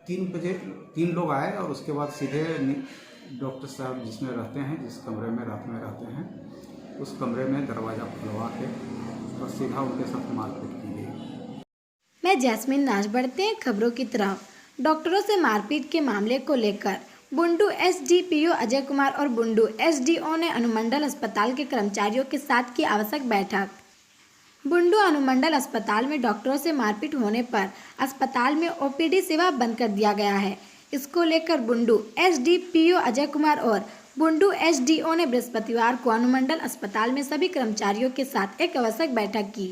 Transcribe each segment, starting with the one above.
3 बजे 3 लोग आए और उसके बाद सीधे डॉक्टर साहब जिसमें रहते हैं, जिस कमरे में रात में रहते हैं, उस कमरे में दरवाज़ा खुलवा के और सीधा उनके साथ मारपीट की गई। मैं जैस्मिन नाज। बढ़ते हैं खबरों की तरफ। डॉक्टरों से मारपीट के मामले को लेकर बुंडू एसडीपीओ अजय कुमार और बुंडू एसडीओ ने अनुमंडल अस्पताल के कर्मचारियों के साथ की आवश्यक बैठक। बुंडू अनुमंडल अस्पताल में डॉक्टरों से मारपीट होने पर अस्पताल में ओपीडी सेवा बंद कर दिया गया है। इसको लेकर बुंडू एसडीपीओ अजय कुमार और बुंडू एसडीओ ने बृहस्पतिवार को अनुमंडल अस्पताल में सभी कर्मचारियों के साथ एक आवश्यक बैठक की,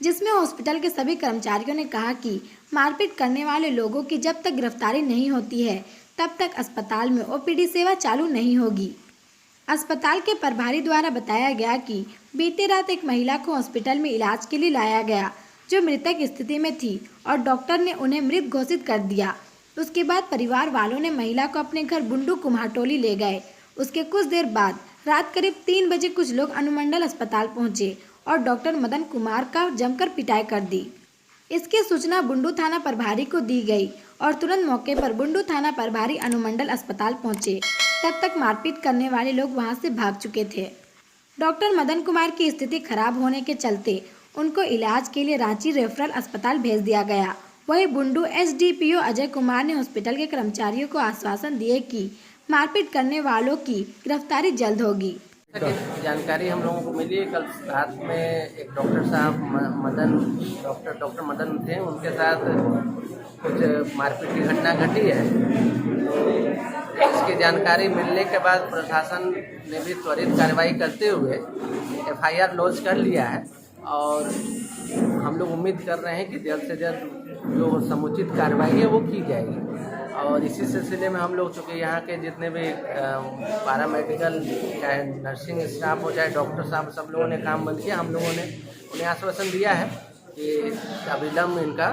जिसमें हॉस्पिटल के सभी कर्मचारियों ने कहा कि मारपीट करने वाले लोगों की जब तक गिरफ्तारी नहीं होती है तब तक अस्पताल में ओपीडी सेवा चालू नहीं होगी। अस्पताल के प्रभारी द्वारा बताया गया कि बीती रात एक महिला को हॉस्पिटल में इलाज के लिए लाया गया, जो मृतक स्थिति में थी और डॉक्टर ने उन्हें मृत घोषित कर दिया। उसके बाद परिवार वालों ने महिला को अपने घर बुंडू कुम्हाटोली ले गए। उसके कुछ देर बाद रात करीब 3 बजे कुछ लोग अनुमंडल अस्पताल पहुंचे और डॉक्टर मदन कुमार का जमकर पिटाई कर दी। इसकी सूचना बुंडू थाना प्रभारी को दी गई और तुरंत मौके पर बुंडू थाना प्रभारी अनुमंडल अस्पताल पहुंचे। तब तक मारपीट करने वाले लोग वहां से भाग चुके थे। डॉक्टर मदन कुमार की स्थिति खराब होने के चलते उनको इलाज के लिए रांची रेफरल अस्पताल भेज दिया गया। वहीं बुंडू एसडीपीओ अजय कुमार ने हॉस्पिटल के कर्मचारियों को आश्वासन दिए कि मारपीट करने वालों की गिरफ्तारी जल्द होगी। जानकारी हम लोगों को मिली कल रात में एक डॉक्टर साहब डॉक्टर मदन थे, उनके साथ कुछ मारपीट की घटना घटी है। इसकी जानकारी मिलने के बाद प्रशासन ने भी त्वरित कार्रवाई करते हुए एफआईआर लॉन्च कर लिया है और हम लोग उम्मीद कर रहे हैं कि जल्द से जल्द जो समुचित कार्रवाई है वो की जाएगी। और इसी सिलसिले में हम लोग चूँकि यहाँ के जितने भी पैरामेडिकल चाहे नर्सिंग स्टाफ हो चाहे डॉक्टर साहब सब लोगों ने काम बंद किया, हम लोगों ने उन्हें आश्वासन दिया है कि अविलंब इनका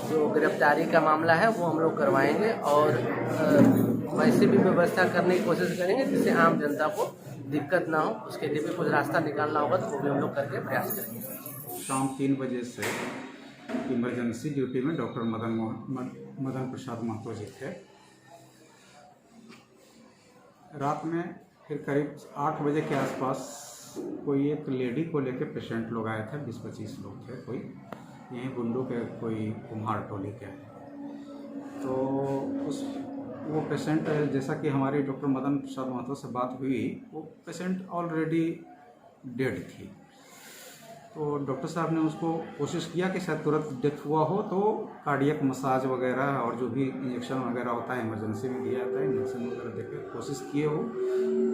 जो गिरफ्तारी का मामला है वो हम लोग करवाएंगे और वैसे भी व्यवस्था करने की कोशिश करेंगे जिससे आम जनता को दिक्कत ना हो। उसके लिए भी कुछ रास्ता निकालना होगा तो वो भी हम लोग करके प्रयास करेंगे। शाम 3 बजे से इमरजेंसी ड्यूटी में डॉक्टर मदन प्रसाद महतो जी थे। रात में फिर करीब 8 बजे के आसपास कोई एक लेडी को लेकर पेशेंट लोग आए थे, 20-25 लोग थे, कोई यहीं बुंडू के कोई कुम्हाटोली के। तो वो पेशेंट जैसा कि हमारी डॉक्टर मदन प्रसाद महतो से बात हुई, वो पेशेंट ऑलरेडी डेड थी। तो डॉक्टर साहब ने उसको कोशिश किया कि शायद तुरंत डेथ हुआ हो तो कार्डियक मसाज वगैरह और जो भी इंजेक्शन वगैरह होता है इमरजेंसी में दिया जाता है, इंजेक्शन वगैरह देकर कोशिश किए हो,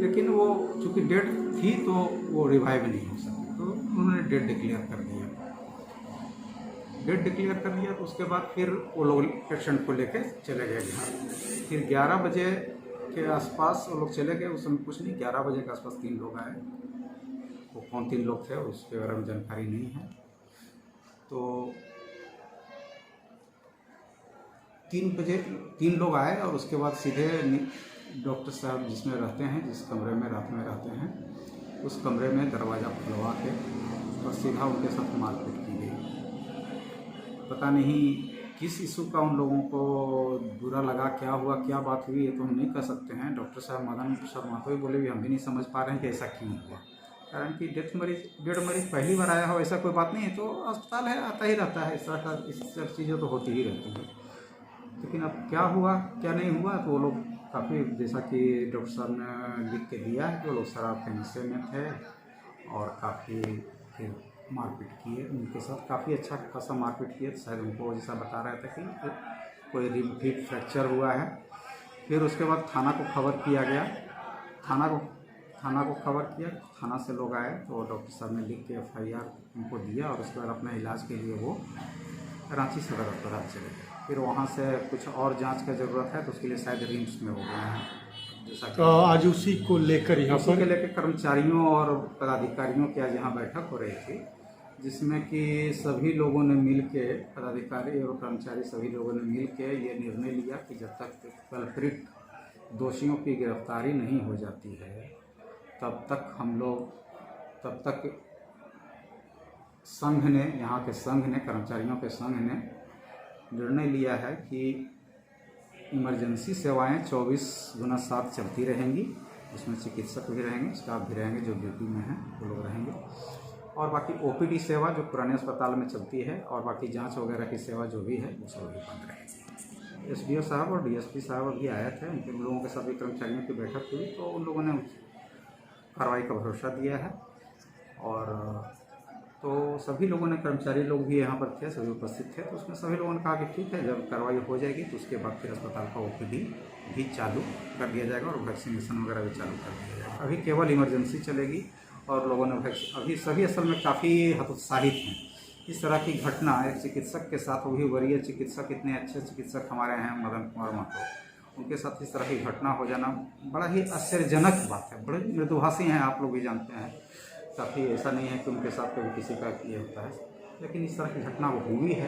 लेकिन वो चूँकि डेड थी तो वो रिवाइव नहीं हो सकी, तो उन्होंने डेड डिक्लेयर कर दिया। डेड डिक्लेयर कर दिया तो उसके बाद फिर वो लोग पेशेंट को लेके चले गए घर। फिर 11 बजे के आसपास वो लोग चले गए। उस समय कुछ नहीं, 11 बजे के आसपास 3 लोग आए। वो कौन 3 लोग थे उसके बारे में जानकारी नहीं है। तो 3 बजे 3 लोग आए और उसके बाद सीधे डॉक्टर साहब जिसमें रहते हैं, जिस कमरे में रात में रहते हैं, उस कमरे में दरवाज़ा खुलवा के और सीधा उनके साथ मारपीट की गई। पता नहीं किस इशू का उन लोगों को बुरा लगा, क्या हुआ, क्या बात हुई, ये तो हम नहीं कह सकते हैं। डॉक्टर साहब मदन प्रसाद महतो बोले भी हम भी नहीं समझ पा रहे हैं कि ऐसा क्यों हुआ, कारण कि डेड मरीज पहली बार आया हो, ऐसा कोई बात नहीं है। तो अस्पताल है, आता ही रहता है, इस सब चीज़ें तो होती ही रहती हैं। लेकिन अब क्या हुआ क्या नहीं हुआ, तो वो लोग काफ़ी, जैसा कि डॉक्टर साहब ने लिख के दिया है, कि वो लोग शराब के नशे में थे और काफ़ी फिर मारपीट किए उनके साथ, काफ़ी अच्छा खासा मारपीट किए। शायद उनको जैसा बता रहे थे कि कोई रिब फ्रैक्चर हुआ है। फिर उसके बाद थाना को खबर किया गया, थाना को खबर किया, थाना से लोग आए तो डॉक्टर साहब ने लिख के एफआईआर उनको दिया और उसके बाद अपने इलाज के लिए वो रांची सदर अस्पताल चले गए। फिर वहाँ से कुछ और जांच का ज़रूरत है तो उसके लिए शायद रिम्स में हो गए हैं। जैसा कि आज उसी को लेकर यहाँ पर लेकर कर्मचारियों और पदाधिकारियों की आज यहाँ बैठक हो रही थी, जिसमें कि सभी लोगों ने मिल के, पदाधिकारी और कर्मचारी सभी लोगों ने मिल के ये निर्णय लिया कि जब तक कल्प्रिट दोषियों की गिरफ्तारी नहीं हो जाती है तब तक संघ ने, यहाँ के संघ ने, कर्मचारियों के संघ ने निर्णय लिया है कि इमरजेंसी सेवाएं 24/7 चलती रहेंगी। उसमें चिकित्सक भी रहेंगे, स्टाफ भी रहेंगे, जो ड्यूटी में हैं वो लोग रहेंगे। और बाकी ओपीडी सेवा जो पुराने अस्पताल में चलती है और बाकी जांच वगैरह की सेवा जो भी है वो सब भी बंद रहेगी। एसडीओ साहब और डीएसपी साहब अभी आए थे, उन लोगों के सभी कर्मचारियों की बैठक हुई तो उन लोगों ने कार्रवाई का भरोसा दिया है। और तो सभी लोगों ने, कर्मचारी लोग भी यहाँ पर थे, सभी उपस्थित थे, तो उसमें सभी लोगों ने कहा कि ठीक है, जब कार्रवाई हो जाएगी तो उसके बाद फिर अस्पताल का ओपीडी भी चालू कर दिया जाएगा और वैक्सीनेशन वगैरह भी चालू कर दिया जाएगा। अभी केवल इमरजेंसी चलेगी और लोगों ने अभी सभी असल में काफ़ी हतोत्साहित हैं। इस तरह की घटना एक चिकित्सक के साथ, वो भी वरीय चिकित्सक, इतने अच्छे चिकित्सक हमारे हैं मदन कुमार महतो, उनके साथ इस तरह की घटना हो जाना बड़ा ही आश्चर्यजनक बात है। बड़े मृदुभाषी हैं, आप लोग भी जानते हैं, काफ़ी ऐसा नहीं है कि उनके साथ कभी किसी का ये होता है, लेकिन इस तरह की घटना वो हुई है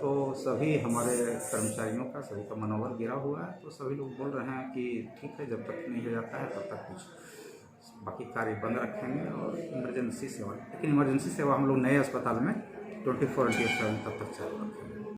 तो सभी हमारे कर्मचारियों का, सभी का मनोबल गिरा हुआ है। तो सभी लोग बोल रहे हैं कि ठीक है, जब तक नहीं हो जाता है तब तक कुछ बाकी कार्य बंद रखेंगे और इमरजेंसी सेवा, लेकिन इमरजेंसी सेवा हम लोग नए अस्पताल में 24/7 तब तक चालू रखेंगे।